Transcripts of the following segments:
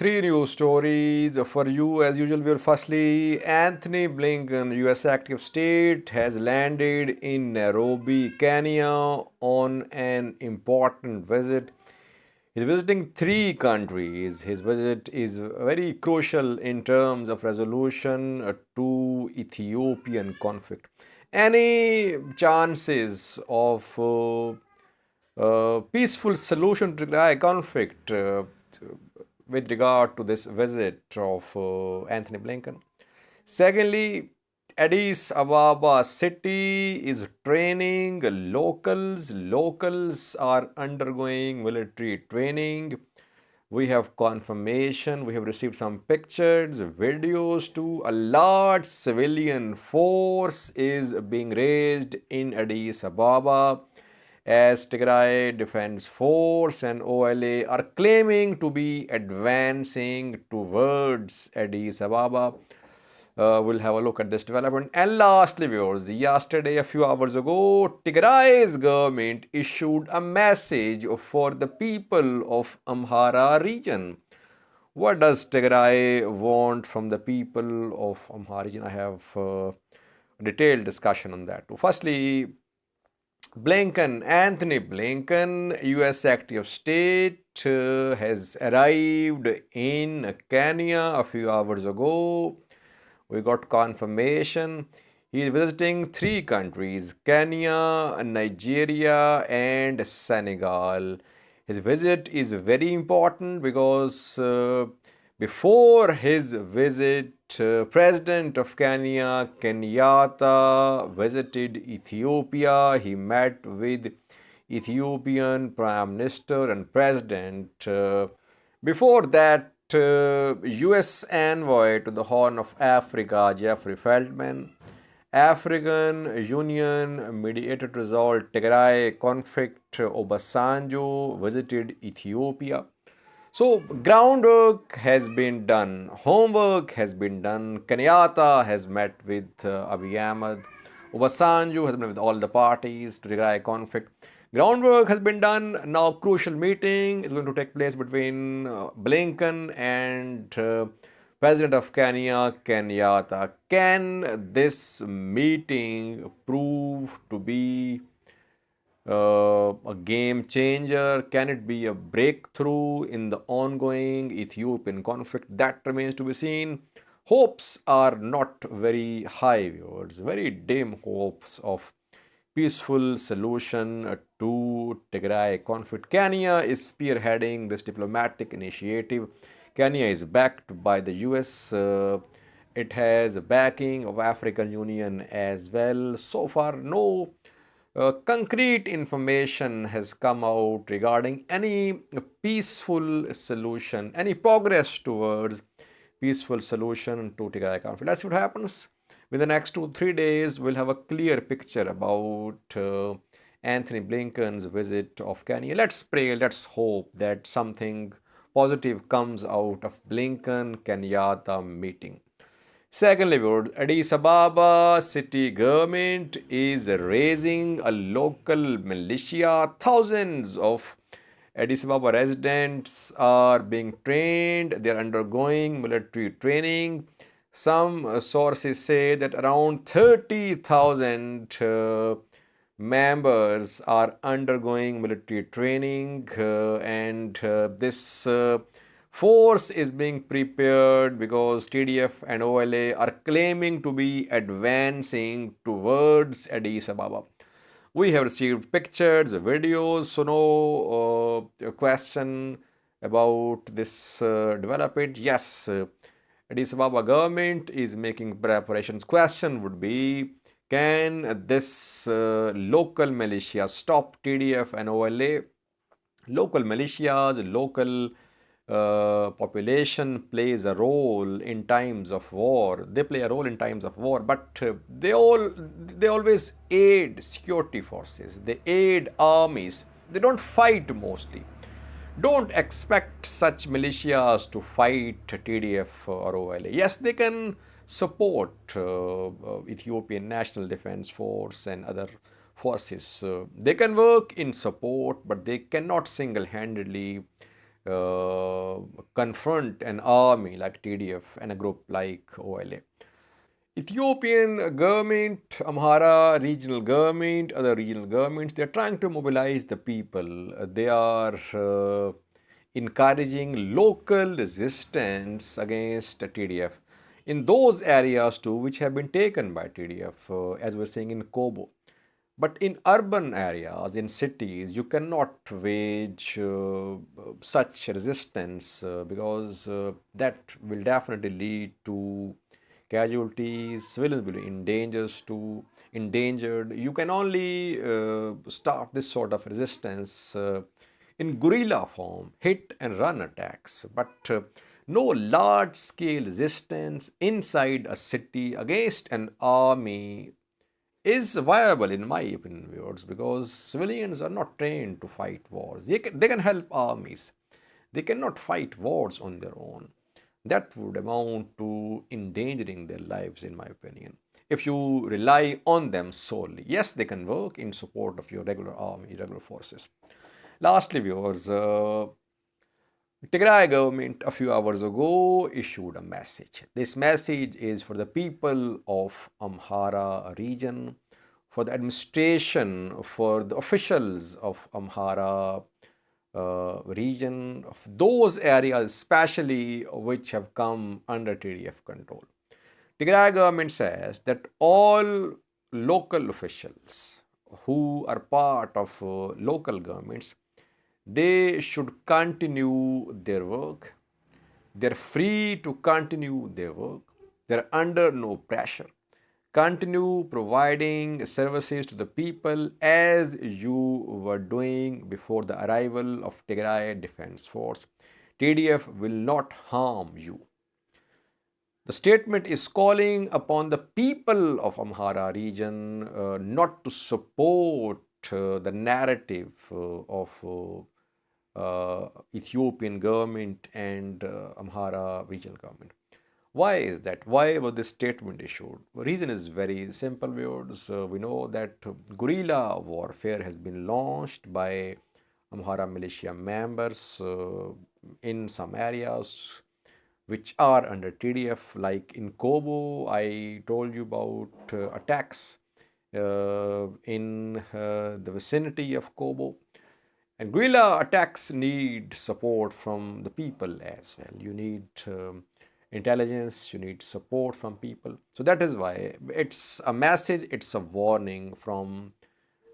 three news stories for you as usual. Firstly, Anthony Blinken, US Secretary of State, has landed in Nairobi, Kenya on an important visit. He's visiting three countries. His visit is very crucial in terms of resolution to Ethiopian conflict. Any chances of peaceful solution to the conflict with regard to this visit of Anthony Blinken? Secondly, Addis Ababa city is training locals. Locals are undergoing military training. We have confirmation. We have received some pictures, videos too. A large civilian force is being raised in Addis Ababa as Tigray Defense Force and OLA are claiming to be advancing towards Addis Ababa. We'll have a look at this development. And lastly, viewers, yesterday, a few hours ago, Tigray's government issued a message for the people of Amhara region. What does Tigray want from the people of Amhara region? I have a detailed discussion on that. Firstly, Anthony Blinken, US Secretary of State, has arrived in Kenya a few hours ago. We got confirmation. He is visiting three countries, Kenya, Nigeria, and Senegal. His visit is very important because before his visit, President of Kenya, Kenyatta, visited Ethiopia. He met with Ethiopian Prime Minister and President. Before that, US envoy to the Horn of Africa, Jeffrey Feltman, African Union mediator to resolve Tigray conflict, Obasanjo, visited Ethiopia. So groundwork has been done, homework has been done. Kenyatta has met with Abiy Ahmed. Obasanjo has met with all the parties to Tigray conflict. Groundwork has been done. Now crucial meeting is going to take place between Blinken and President of Kenya, Kenyatta. Can this meeting prove to be a game changer? Can it be a breakthrough in the ongoing Ethiopian conflict? That remains to be seen. Hopes are not very high, viewers. Very dim hopes of peaceful solution to Tigray conflict. Kenya is spearheading this diplomatic initiative. Kenya is backed by the US. It has backing of African Union as well. So far, no concrete information has come out regarding any peaceful solution, any progress towards peaceful solution to Tigray conflict. Let's see what happens. In the next 2-3 days, we'll have a clear picture about Anthony Blinken's visit of Kenya. Let's pray, let's hope that something positive comes out of Blinken-Kenyatta meeting. Secondly, Addis Ababa city government is raising a local militia. Thousands of Addis Ababa residents are being trained. They are undergoing military training. Some sources say that around 30,000 members are undergoing military training, and this force is being prepared because TDF and OLA are claiming to be advancing towards Addis Ababa. We have received pictures, videos, so no question about this development. Yes, Addis Ababa government is making preparations. Question would be, can this local militia stop TDF and OLA? Local militias, local population plays a role in times of war. They play a role in times of war, but they always aid security forces. They aid armies. They don't fight mostly. Don't expect such militias to fight TDF or OLA. Yes, they can support Ethiopian National Defense Force and other forces. They can work in support, but they cannot single-handedly confront an army like TDF and a group like OLA. Ethiopian government, Amhara regional government, other regional governments, they are trying to mobilize the people. They are encouraging local resistance against TDF in those areas too which have been taken by TDF, as we're seeing in Kobo. But in urban areas, in cities, you cannot wage such resistance because that will definitely lead to casualties, civilians will be endangered. You can only start this sort of resistance in guerrilla form, hit and run attacks, but no large scale resistance inside a city against an army is viable in my opinion, viewers, because civilians are not trained to fight wars. They can help armies. They cannot fight wars on their own. That would amount to endangering their lives, in my opinion. If you rely on them solely, yes, they can work in support of your regular army, regular forces. Lastly, viewers, Tigray government a few hours ago issued a message. This message is for the people of Amhara region, for the administration, for the officials of Amhara region, of those areas especially which have come under TDF control. Tigray government says that all local officials who are part of local governments, they should continue their work. They're free to continue their work. They're under no pressure. Continue providing services to the people as you were doing before the arrival of Tigray Defense Force. TDF will not harm you. The statement is calling upon the people of Amhara region not to support the narrative of Ethiopian government and Amhara regional government. Why is that? Why was this statement issued? The reason is very simple, viewers. We know that guerrilla warfare has been launched by Amhara militia members in some areas which are under TDF, like in Kobo. I told you about attacks in the vicinity of Kobo. And guerrilla attacks need support from the people as well. You need intelligence, you need support from people. So that is why it's a message, it's a warning from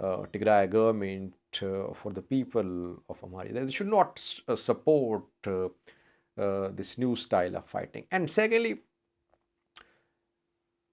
Tigray government for the people of Amhara. They should not support this new style of fighting. And secondly,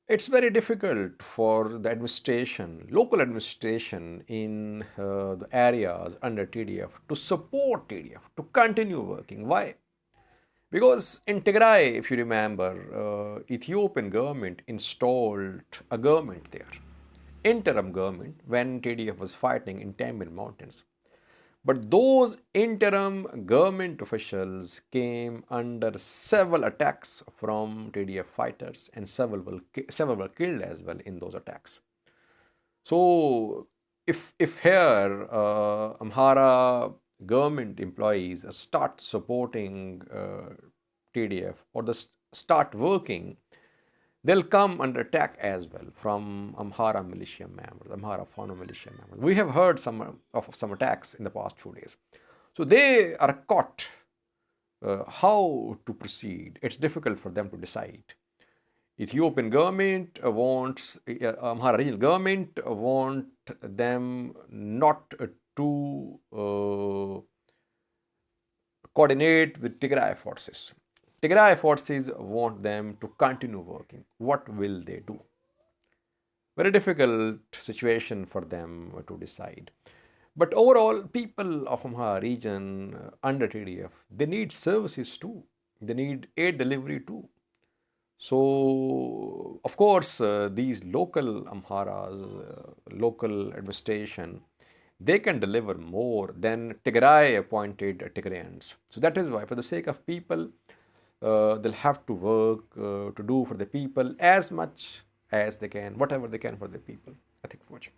it's very difficult for the administration, local administration in the areas under TDF to support TDF, to continue working. Why? Because in Tigray, if you remember, Ethiopian government installed a government there, interim government, when TDF was fighting in Tamil Mountains. But those interim government officials came under several attacks from TDF fighters, and several were killed as well in those attacks. So if here Amhara government employees start supporting TDF or start working, they'll come under attack as well from Amhara militia members, Amhara Fano militia members. We have heard some attacks in the past few days. So they are caught how to proceed. It's difficult for them to decide. Ethiopian government wants, Amhara regional government want them not to coordinate with Tigray forces. Tigray forces want them to continue working. What will they do? Very difficult situation for them to decide. But overall, people of Amhara region under TDF, they need services too. They need aid delivery too. So, of course, these local Amharas, local administration, they can deliver more than Tigray appointed Tigrayans. So that is why, for the sake of people, they'll have to work to do for the people as much as they can, whatever they can for the people. I think for watching.